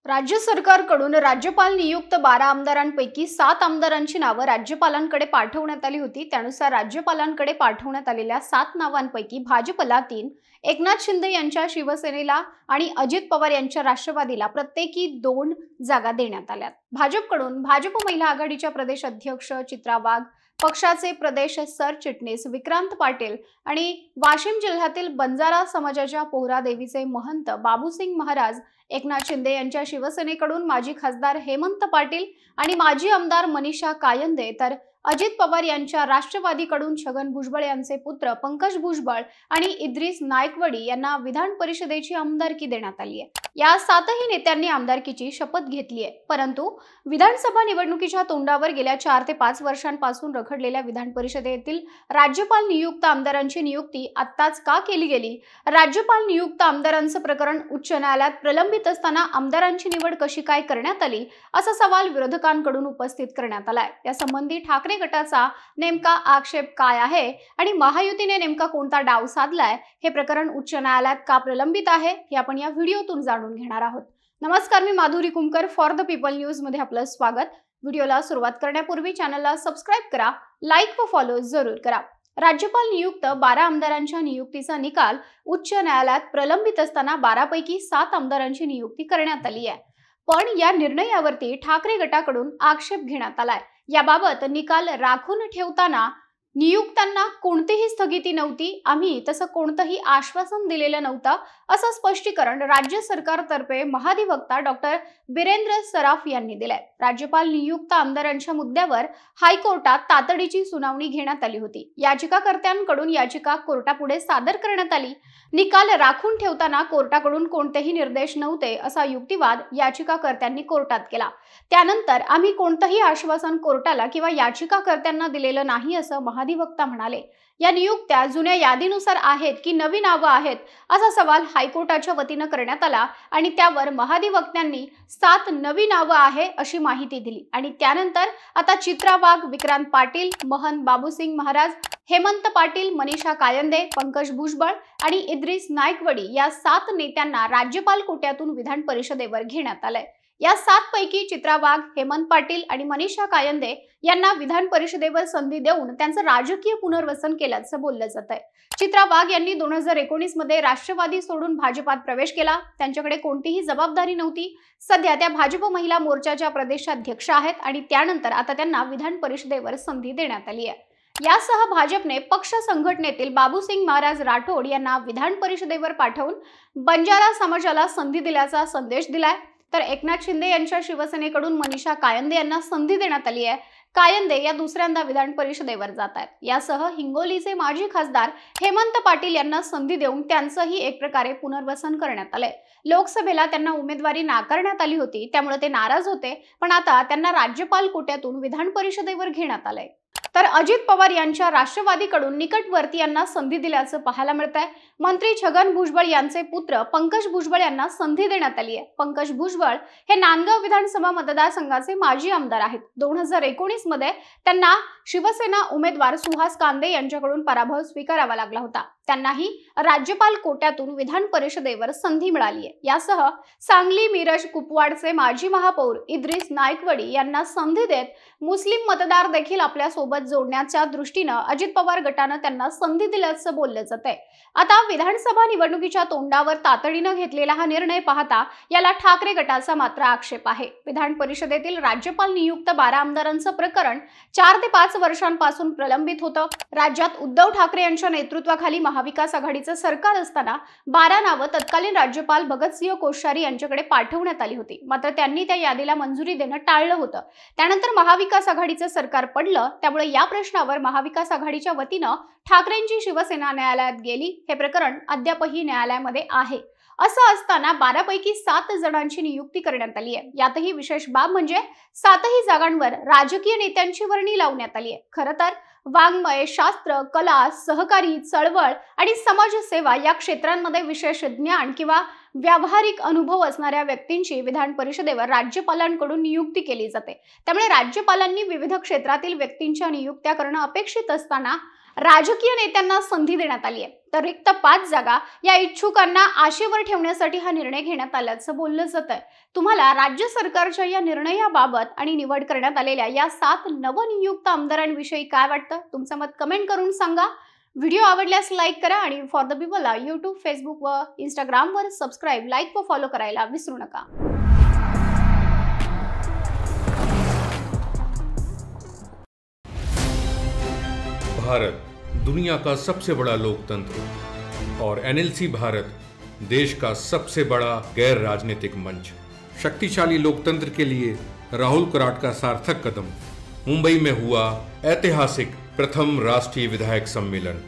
राज्य सरकारकडून राज्यपाल नियुक्त 12 आमदारांपैकी 7 आमदारांची नावं राज्यपालांकडे पाठवण्यात आली होती। त्यानुसार राज्यपालांकडे पाठवण्यात आलेल्या 7 नावांपैकी भाजपला 3, एकनाथ शिंदे यांच्या शिवसेनेला आणि अजित पवार यांच्या राष्ट्रवादीला प्रत्येकी 2 जागा देण्यात आल्या। भाजपकडून भाजप महिला आघाडीच्या प्रदेश अध्यक्ष चित्रा वाघ, पक्षाचे प्रदेश सरचिटणीस विक्रांत पाटील आणि वाशिम जिल्ह्यातील बंजारा समाजाच्या पोहरादेवीचे महंत बाबूसिंग महाराज, एकनाथ शिंदे यांच्या शिवसेनेकडून माजी खासदार हेमंत पाटील आणि माजी आमदार मनीषा कायंदे, तर अजित पवार यांच्या राष्ट्रवादीकडून छगन भुजबळ यांचे पुत्र पंकज भुजबळ आणि इद्रिस नायकवडी यांना विधान परिषदेची आमदारकी देण्यात आली आहे। या 7ही नेत्यांनी आमदारकीची शपथ घेतली आहे। परंतु विधानसभा निवडणुकीच्या तोंडावर गेल्या 4 ते 5 वर्षांपासून रखडलेल्या विधान परिषदेतील राज्यपाल नियुक्त आमदारांची नियुक्ती आत्ताच का केली गेली? राज्यपाल नियुक्त आमदारांचं प्रकरण उच्च न्यायालयात प्रलंबित असताना आमदारांची निवड कशी काय करण्यात आली, असा सवाल विरोधकांकडून उपस्थित करण्यात आलाय। यासंबंधी ठाकरे गटाचा नेमका आक्षेप काय आहे आणि महायुतीने नेमका कोणता डाव साधलाय, हे प्रकरण उच्च न्यायालयात का प्रलंबित आहे, हे आपण या व्हिडिओतून जाणून घेणार आहोत। नमस्कार, मी Madhuri Kumkar, for the people news मध्ये आपलं स्वागत। व्हिडिओला सुरुवात करण्यापूर्वी चॅनलला सबस्क्राइब करा, लाईक व फॉलो जरूर करा। राज्यपाल नियुक्त 12 आमदारांच्या नियुक्तीचा निकाल उच्च न्यायालयात प्रलंबित असताना 12 पैकी 7 आमदारांची नियुक्ती करण्यात आली आहे। पण या निर्णयावरती ठाकरे गटाकडून आक्षेप घेण्यात आलाय। याबाबत निकाल राखून ठेवताना नियुक्त्यांना कोणतीही स्थगिती नव्हती, आम्ही तसं कोणतंही आश्वासन दिलेलं नव्हतं, असं स्पष्टीकरण राज्य सरकारतर्फे महाधिवक्ता डॉक्टर बिरेंद्र सराफ यांनी दिलंय। राज्यपाल नियुक्त आमदारांच्या मुद्द्यावर हायकोर्टात तातडीची सुनावणी घेण्यात आली होती। याचिकाकर्त्यांकडून याचिका कोर्टापुढे सादर करण्यात आली। निकाल राखून ठेवताना कोर्टाकडून कोणतेही निर्देश नव्हते, असा युक्तिवाद याचिकाकर्त्यांनी कोर्टात केला। त्यानंतर आम्ही कोणतंही आश्वासन कोर्टाला किंवा याचिकाकर्त्यांना दिलेलं नाही, असं महाधिवक्ता म्हणाले। या नियुक्त्या जुन्या यादीनुसार आहेत की नवी नावं आहेत, असा सवाल हायकोर्टाच्या वतीनं करण्यात आला आणि त्यावर महाधिवक्त्यांनी 7 नवी नावं आहे अशी माहिती दिली। आणि त्यानंतर आता चित्रा वाघ, विक्रांत पाटील, महंत बाबूसिंग महाराज, हेमंत पाटील, मनीषा कायंदे, पंकज भुजबळ आणि इद्रिस नायकवडी या 7 नेत्यांना राज्यपाल कोट्यातून विधान परिषदेवर घेण्यात आलंय। या 7 पैकी चित्रा वाघ, हेमंत पाटील आणि मनीषा कायंदे यांना विधान परिषदेवर संधी देऊन त्यांचं राजकीय पुनर्वसन केल्याचं बोललं जात आहे। चित्रा वाघ यांनी 2019 मध्ये राष्ट्रवादी सोडून भाजपात प्रवेश केला। त्यांच्याकडे कोणतीही जबाबदारी नव्हती। सध्या त्या भाजप महिला मोर्चाच्या प्रदेशाध्यक्ष आहेत आणि त्यानंतर आता त्यांना विधान परिषदेवर संधी देण्यात आली आहे। यासह भाजपने पक्ष संघटनेतील बाबूसिंग महाराज राठोड यांना विधान परिषदेवर पाठवून बंजारा समाजाला संधी दिल्याचा संदेश दिलाय। तर एकनाथ शिंदे यांच्या शिवसेनेकडून मनीषा कायंदे यांना संधी देण्यात आली आहे। कायंदे या दुसऱ्यांदा विधान परिषदेवर जात आहेत। यासह हिंगोलीचे माजी खासदार हेमंत पाटील यांना संधी देऊन त्यांचंही एक प्रकारे पुनर्वसन करण्यात आलंय। लोकसभेला त्यांना उमेदवारी नाकारण्यात आली होती, त्यामुळे ते नाराज होते, पण आता त्यांना राज्यपाल कोट्यातून विधान परिषदेवर घेण्यात आलंय। तर अजित पवार यांच्या राष्ट्रवादीकडून निकटवर्ती यांना संधी दिल्याचं पाहायला मिळतंय। मंत्री छगन भुजबळ यांचे पुत्र पंकज भुजबळ यांना संधी देण्यात आली आहे। पंकज भुजबळ हे नांदगाव विधानसभा मतदारसंघाचे माजी आमदार आहेत। 2019 मध्ये त्यांना शिवसेना उमेदवार सुहास कांदे यांच्याकडून पराभव स्वीकारावा लागला होता। त्यांनाही राज्यपाल कोट्यातून विधान परिषदेवर संधी मिळाली आहे। यासह सांगली, मिरज, कुपवाडचे माजी महापौर इद्रिस नायकवडी यांना संधी देत मुस्लिम मतदार देखील आपल्या सोबत जोडण्याच्या दृष्टीनं अजित पवार गटानं त्यांना संधी दिल्याचं बोललं जात आहे। आता विधानसभा निवडणुकीच्या तोंडावर तातडीनं घेतलेला हा निर्णय पाहता याला ठाकरे गटाचा मात्र आक्षेप आहे। विधान परिषदेतील राज्यपाल नियुक्त 12 आमदारांचं प्रकरण 4 ते 5 वर्षांपासून प्रलंबित होतं। राज्यात उद्धव ठाकरे यांच्या नेतृत्वाखाली महाविकास आघाडीचं सरकार असताना 12 नावं तत्कालीन राज्यपाल भगतसिंह कोश्यारी यांच्याकडे पाठवण्यात आली होती, मात्र त्यांनी त्या यादीला मंजुरी देणं टाळलं होतं। त्यानंतर महाविकास आघाडीचं सरकार पडलं, त्यामुळे या प्रश्नावर महाविकास आघाडीच्या वतीनं ठाकरेंची शिवसेना न्यायालयात गेली। हे प्रकरण अद्यापही न्यायालयामध्ये आहे। असं असताना 12 पैकी 7 जणांची नियुक्ती करण्यात आली आहे। यातही विशेष बाब म्हणजे 7ही जागांवर राजकीय नेत्यांची वर्णी लावण्यात आली आहे। खरं तर वाङ्मय, शास्त्र, कला, सहकारी, चळवळ आणि समाजसेवा या क्षेत्रांमध्ये विशेष ज्ञान किंवा व्यावहारिक अनुभव असणाऱ्या व्यक्तींची विधान परिषदेवर राज्यपालांकडून नियुक्ती केली जाते। त्यामुळे राज्यपालांनी विविध क्षेत्रातील व्यक्तींच्या नियुक्त्या करणं अपेक्षित असताना राजकीय नेत्यांना संधी देण्यात आली आहे, तर रिक्त 5 जागा या इच्छुकांना आशेवर ठेवण्यासाठी हा निर्णय घेण्यात आल्याचं बोललं जात आहे. तुम्हाला राज्य सरकारच्या या निर्णयाबाबत आणि निवड करण्यात आलेल्या या 7 नवनियुक्त आमदारांविषयी काय वाटतं? तुमचं मत कमेंट करून सांगा. व्हिडिओ आवडल्यास लाईक करा आणि फॉर द पीपलला यूट्यूब, फेसबुक व इंस्टाग्रामवर सबस्क्राईब, लाईक व फॉलो करायला विसरू नका. भारत दुनिया का सबसे बड़ा लोकतंत्र और एनएलसी भारत देश का सबसे बड़ा गैर राजनीतिक मंच. शक्तिशाली लोकतंत्र के लिए राहुल कराट का सार्थक कदम. मुंबई में हुआ ऐतिहासिक प्रथम राष्ट्रीय विधायक सम्मेलन.